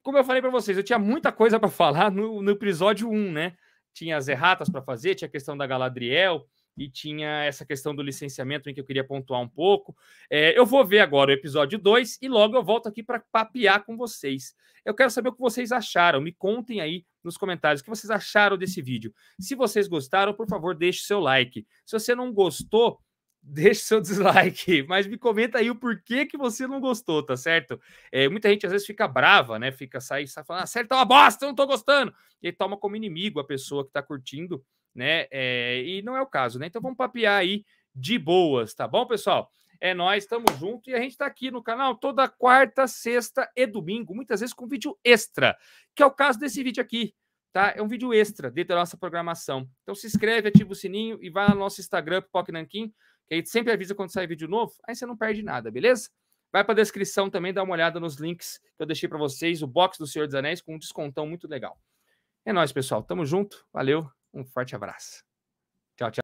Como eu falei para vocês, eu tinha muita coisa para falar no episódio 1, né? Tinha as erratas para fazer, tinha a questão da Galadriel e tinha essa questão do licenciamento em que eu queria pontuar um pouco. Eu vou ver agora o episódio 2 e logo eu volto aqui para papear com vocês. Eu quero saber o que vocês acharam. Me contem aí nos comentários o que vocês acharam desse vídeo. Se vocês gostaram, por favor, deixe seu like. Se você não gostou, deixe seu dislike, mas me comenta aí o porquê que você não gostou, tá certo? Muita gente às vezes fica brava, né? Sai falando, a série tá uma bosta, eu não tô gostando. E aí toma como inimigo a pessoa que tá curtindo, né? E não é o caso, né? Então vamos papear aí de boas, tá bom, pessoal? É nóis, tamo junto. E a gente tá aqui no canal toda quarta, sexta e domingo, muitas vezes com vídeo extra, que é o caso desse vídeo aqui, tá? É um vídeo extra dentro da nossa programação. Então se inscreve, ativa o sininho e vai no nosso Instagram, Pipoca Nanquim, que a gente sempre avisa quando sai vídeo novo, aí você não perde nada, beleza? Vai para a descrição também, dá uma olhada nos links que eu deixei para vocês, o box do Senhor dos Anéis com um descontão muito legal. É nóis, pessoal. Tamo junto. Valeu. Um forte abraço. Tchau, tchau.